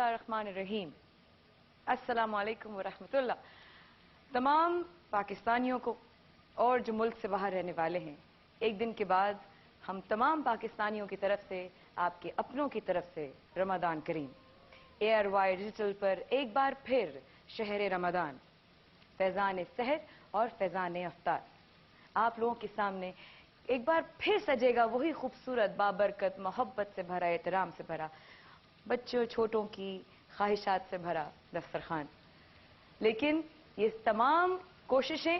बिस्मिल्लाहिर्रहमानिर्रहीम। अस्सलाम वालेकुम वरहमतुल्लाह। तमाम पाकिस्तानियों को और जो मुल्क से बाहर रहने वाले हैं, एक दिन के बाद हम तमाम पाकिस्तानियों की तरफ से, आपके अपनों की तरफ से रमदान करीम। ARY डिजिटल पर एक बार फिर शहर रमदान, फैज़ान सहर और फैज़ान अफ्तार आप लोगों के सामने एक बार फिर सजेगा। वही खूबसूरत, बाबरकत, मोहब्बत से भरा, एहतराम से भरा, बच्चों छोटों की ख्वाहिशात से भरा दस्तरखान। लेकिन ये तमाम कोशिशें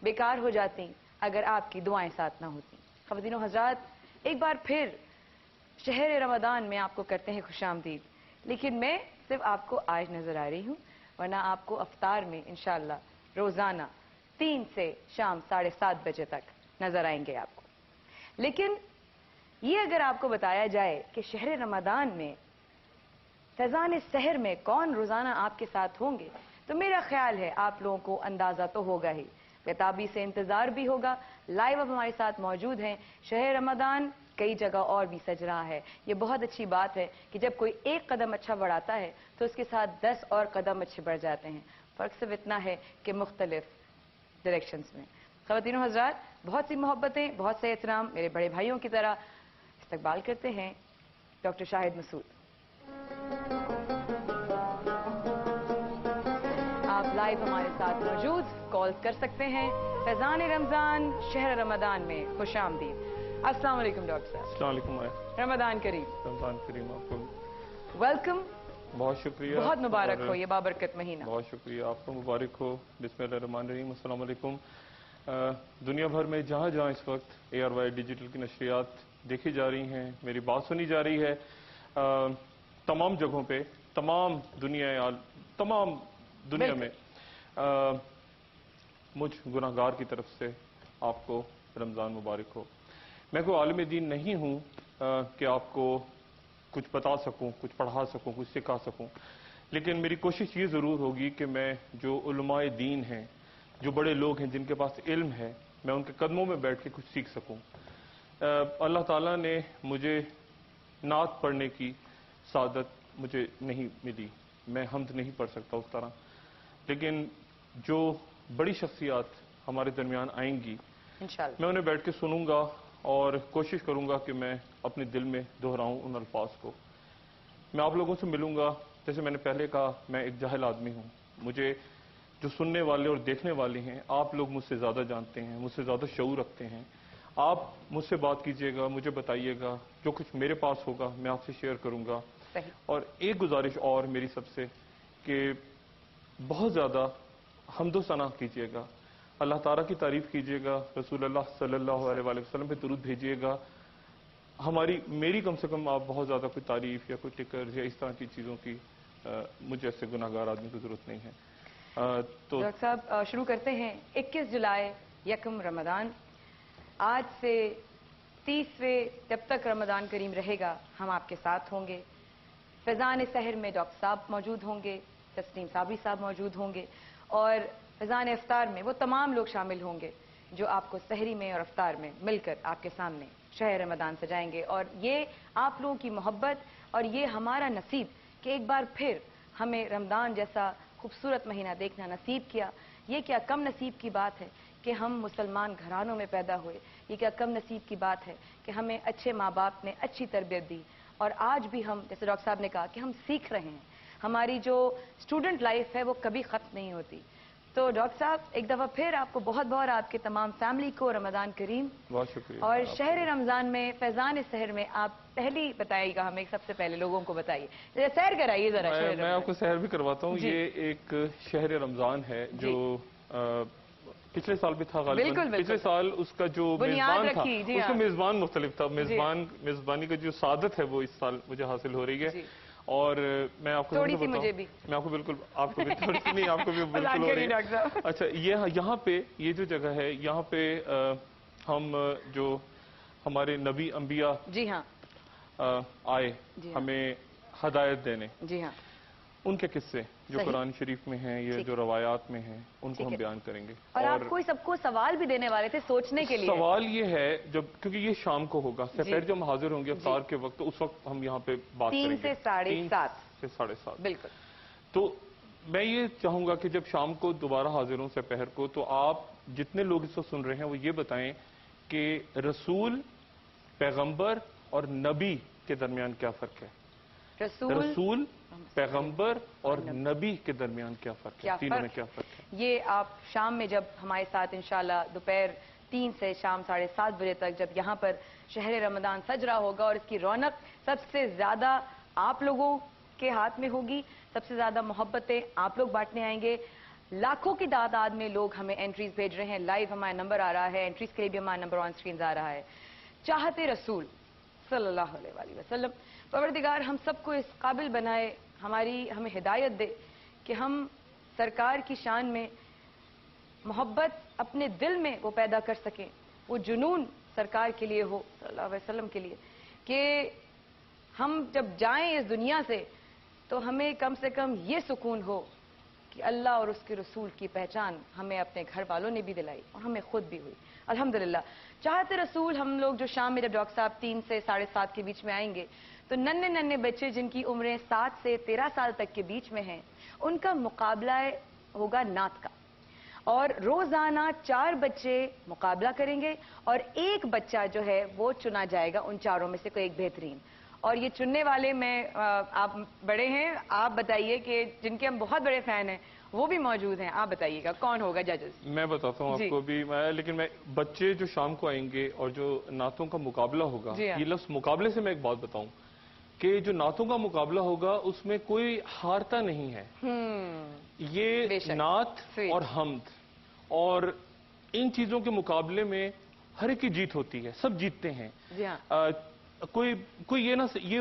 बेकार हो जाती अगर आपकी दुआएं साथ ना होती। ख़वातीनो हज़रात, एक बार फिर शहर रमदान में आपको करते हैं खुशामदीद। लेकिन मैं सिर्फ आपको आज नजर आ रही हूँ, वरना आपको अफ्तार में इंशाअल्लाह रोजाना 3 से शाम 7:30 बजे तक नजर आएंगे आपको। लेकिन ये अगर आपको बताया जाए कि शहर रमदान में फैज़ान सहर में कौन रोजाना आपके साथ होंगे, तो मेरा ख्याल है आप लोगों को अंदाजा तो होगा ही, बेताबी से इंतजार भी होगा। लाइव अब हमारे साथ मौजूद हैं। शहर रमदान कई जगह और भी सज रहा है। ये बहुत अच्छी बात है कि जब कोई एक कदम अच्छा बढ़ाता है तो उसके साथ 10 और कदम अच्छे बढ़ जाते हैं। फर्क सिर्फ इतना है कि मुख्तलिफ डायरेक्शंस में। ख़वातीनो हज़रात, बहुत सी मोहब्बतें, बहुत से एहतराम मेरे बड़े भाइयों की तरह इस्तकबाल करते हैं डॉक्टर शाहिद मसूद। आप लाइव हमारे साथ मौजूद, कॉल कर सकते हैं। फैज़ान रमजान शहर रमदान में खुशामदीद। अस्सलाम वालेकुम डॉक्टर साहब। अस्सलाम वालेकुम। रमदान करीम। रमजान करीम आपको वेलकम। बहुत शुक्रिया। बहुत मुबारक हो ये बाबरकत महीना। बहुत शुक्रिया, आपको मुबारक हो। बिस्मिल्लाहिर्रहमानिर्रहीम। अस्सलाम वालेकुम। दुनिया भर में जहाँ जहाँ इस वक्त ARY डिजिटल की नशरियात देखी जा रही हैं, मेरी बात सुनी जा रही है, तमाम जगहों पे, तमाम दुनिया में मुझ गुनाहगार की तरफ से आपको रमज़ान मुबारक हो। मैं कोई आलिम दीन नहीं हूँ कि आपको कुछ बता सकूं, कुछ पढ़ा सकूं, कुछ सिखा सकूं, लेकिन मेरी कोशिश ये ज़रूर होगी कि मैं जो उलमाए दीन हैं, जो बड़े लोग हैं जिनके पास इल्म है, मैं उनके कदमों में बैठ के कुछ सीख सकूं। अल्लाह ताला ने मुझे नात पढ़ने की सादत मुझे नहीं मिली, मैं हम्द नहीं पढ़ सकता उस तरह, लेकिन जो बड़ी शख्सियात हमारे दरमियान आएंगी इंशाअल्लाह मैं उन्हें बैठ के सुनूंगा और कोशिश करूंगा कि मैं अपने दिल में दोहराऊं उन अल्फाज को। मैं आप लोगों से मिलूंगा, जैसे मैंने पहले कहा, मैं एक जाहिल आदमी हूं। मुझे जो सुनने वाले और देखने वाले हैं, आप लोग मुझसे ज़्यादा जानते हैं, मुझसे ज़्यादा शऊर रखते हैं। आप मुझसे बात कीजिएगा, मुझे बताइएगा, जो कुछ मेरे पास होगा मैं आपसे शेयर करूंगा। और एक गुजारिश और मेरी सबसे कि बहुत ज़्यादा हम्दो सना कीजिएगा, अल्लाह ताला की तारीफ कीजिएगा, रसूलुल्लाह सल्लल्लाहु अलैहि वसल्लम पे दुरूद भेजिएगा। मेरी कम से कम आप बहुत ज़्यादा कोई तारीफ या कोई टिकर या इस तरह की चीज़ों की मुझे ऐसे गुनाहगार आदमी की ज़रूरत नहीं है। तो डॉक्टर साहब शुरू करते हैं। 21 जुलाई यकम रमदान, आज से 30वें जब तक रमदान करीम रहेगा हम आपके साथ होंगे। फैज़ान सहर में डॉक्टर साहब मौजूद होंगे, तस्नीम साबरी साहब मौजूद होंगे, और फैज़ान अफ्तार में वो तमाम लोग शामिल होंगे जो आपको सहरी में और अफ्तार में मिलकर आपके सामने शहर रमदान सजाएंगे। और ये आप लोगों की मोहब्बत और ये हमारा नसीब कि एक बार फिर हमें रमदान जैसा खूबसूरत महीना देखना नसीब किया। ये क्या कम नसीब की बात है कि हम मुसलमान घरानों में पैदा हुए। ये क्या कम नसीब की बात है कि हमें अच्छे माँ बाप ने अच्छी तरबियत दी, और आज भी हम, जैसे डॉक्टर साहब ने कहा, कि हम सीख रहे हैं। हमारी जो स्टूडेंट लाइफ है वो कभी खत्म नहीं होती। तो डॉक्टर साहब एक दफा फिर आपको बहुत बहुत, आपके तमाम फैमिली को रमदान करीम। बहुत शुक्रिया। और शहर रमजान में फैज़ान सहर में आप पहली बताइएगा हमें, सबसे पहले लोगों को बताइए, सैर कराइए जरा। मैं आपको सैर भी करवाता हूँ। ये एक शहर रमजान है जो पिछले साल भी था गालिबन। पिछले साल उसका जो मेजबान था, उसका मेजबान मुख्तलिफ था। मेजबानी का जो सादत है वो इस साल मुझे हासिल हो रही है। और मैं आपको थोड़ी सी मुझे भी, मैं आपको बिल्कुल, आपको भी थोड़ी सी नहीं, आपको भी बिल्कुल हो रही है। अच्छा, यहाँ पे ये जो जगह है, यहाँ पे हम जो हमारे नबी अंबिया जी हाँ आए हमें हदायत देने। जी हाँ, ان کے قصے جو قرآن شریف میں ہیں یا جو روایات میں ہیں ان کو ہم بیان کریں گے. اور آپ کوئی سب کو سوال بھی دینے والے تھے سوچنے کے لیے. سوال یہ ہے کیونکہ یہ شام کو ہوگا, سپہر جب ہم حاضر ہوں گے افطار کے وقت, تو اس وقت ہم یہاں پہ بات کریں گے 3 سے 7:30. 7:30. بالکل. تو میں یہ چاہوں گا کہ جب شام کو دوبارہ حاضر ہوں سپہر کو, تو آپ جتنے لوگ اس وقت سن رہے ہیں وہ یہ بتائیں کہ رسول, پیغمبر اور نبی کے درمیان کیا فرق ہے. رسول, پیغمبر اور نبی کے درمیان کیا فرق ہے, تینوں میں کیا فرق ہے. یہ آپ شام میں جب ہمارے ساتھ انشاءاللہ دوپہر 3 سے شام 7:30 بجے تک جب یہاں پر شہر رمضان سج رہا ہوگا, اور اس کی رونق سب سے زیادہ آپ لوگوں کے ہاتھ میں ہوگی, سب سے زیادہ محبتیں آپ لوگ بانٹنے آئیں گے. لاکھوں کی تعداد میں لوگ ہمیں انٹریز بھیج رہے ہیں, لائیو ہمارا نمبر آ رہا ہے, انٹریز کے لیے بھی ہمارا نمبر آن سکرینز آ رہا ہے. چاہتے رسول صلی اللہ علیہ وآلہ وسلم, پروردگار ہم سب کو اس قابل بنائے, ہمیں ہدایت دے کہ ہم سرکار کی شان میں محبت اپنے دل میں وہ پیدا کر سکیں, وہ جنون سرکار کے لیے ہو صلی اللہ علیہ وسلم کے لیے, کہ ہم جب جائیں اس دنیا سے تو ہمیں کم سے کم یہ سکون ہو کہ اللہ اور اس کے رسول کی پہچان ہمیں اپنے گھر والوں نے بھی دلائی اور ہمیں خود بھی ہوئی الحمدللہ. چاہتے رسول ہم لوگ جو شام میں جب ڈاکٹر صاحب 3 سے 7:30 کے بیچ میں آئیں گے, تو ننے بچے جن کی عمریں 7 سے 13 سال تک کے بیچ میں ہیں, ان کا مقابلہ ہوگا نعت کا, اور روزانہ 4 بچے مقابلہ کریں گے, اور ایک بچہ جو ہے وہ چنا جائے گا ان 4 میں سے کوئی ایک بہترین. اور یہ چننے والے میں آپ بڑے ہیں, آپ بتائیے کہ جن کے ہم بہت بڑے فین ہیں وہ بھی موجود ہیں, آپ بتائیے گا کون ہوگا ججز. میں بتاتا ہوں آپ کو بھی, لیکن میں بچے جو شام کو آئیں گے اور جو نعتوں کا مقابلہ ہوگا, یہ لفظ مقابلے سے میں ایک بات بتاؤں کہ جو نعتوں کا مقابلہ ہوگا اس میں کوئی ہارتا نہیں ہے. یہ نعت اور حمد اور ان چیزوں کے مقابلے میں ہر ایک کی جیت ہوتی ہے, سب جیتتے ہیں. کوئی یہ نہ, یہ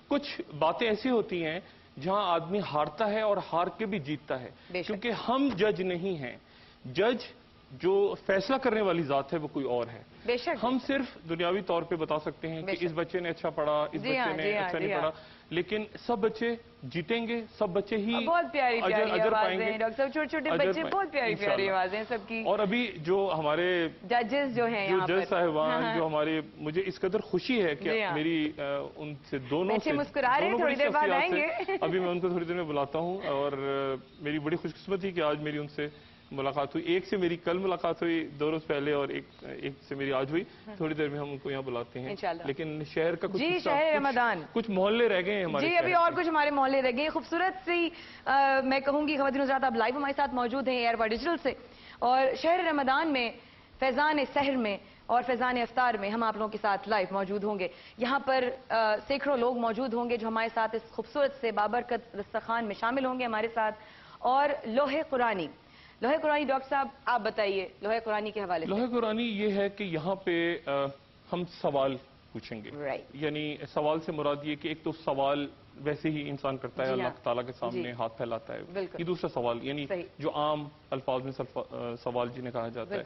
کچھ باتیں ایسی ہوتی ہیں جہاں آدمی ہارتا ہے اور ہار کے بھی جیتتا ہے, کیونکہ ہم جج نہیں ہیں. جج جو فیصلہ کرنے والی ذات ہے وہ کوئی اور ہے. ہم صرف دنیاوی طور پہ بتا سکتے ہیں کہ اس بچے نے اچھا پڑھا, اس بچے نے اچھا نہیں پڑھا, لیکن سب بچے جیتیں گے, سب بچے ہی بہت پیاری اجر پائیں گے. ڈاکٹر صاحب چھوٹے چھوٹے بچے بہت پیاری آوازیں سب کی. اور ابھی جو ہمارے ججز جو ہیں یہاں پر, جج صاحبان جو ہمارے, مجھے اس قدر خوشی ہے کہ میری ان سے دونوں سے مسکرا رہے ہیں, تھوڑی دیر بعد آئیں گے. ابھی میں ان کو تھوڑی دیر میں بلاتا ہوں, اور میری بڑی خوش قسمتی کہ آج میری ان سے ملاقات ہوئی. ایک سے میری کل ملاقات ہوئی 2 روز پہلے, اور ایک سے میری آج ہوئی. تھوڑی دیر میں ہم ان کو یہاں بلاتے ہیں لیکن شہر کا شہر رمضان کچھ محلے رہ گئے ہیں ہمارے. ابھی اور کچھ ہمارے محلے رہ گئے. خوبصورت سی میں کہوں گی خواتین حضرات, آپ لائیو ہمارے ساتھ موجود ہیں ایئر ڈیجیٹل سے, اور شہر رمضان میں فیضان سحر میں اور فیضان افطار میں ہم آپ لوگوں کے ساتھ لائیو موجود ہوں گے. یہاں پر سینکڑوں لوگ موجود ہوں گے جو ہمارے ساتھ اس خوبصورت سے بابرکت دسترخوان میں شامل ہوں گے ہمارے ساتھ. اور لوح قرآنی ڈاکٹر صاحب آپ بتائیے لوح قرآنی کے حوالے سے. لوح قرآنی یہ ہے کہ یہاں پہ ہم سوال پوچھیں گے, یعنی سوال سے مراد یہ کہ ایک تو سوال ویسے ہی انسان کرتا ہے, اللہ تعالیٰ کے سامنے ہاتھ پھیلاتا ہے. یہ دوسرا سوال, یعنی جو عام الفاظ میں سوال جنہیں کہا جاتا ہے.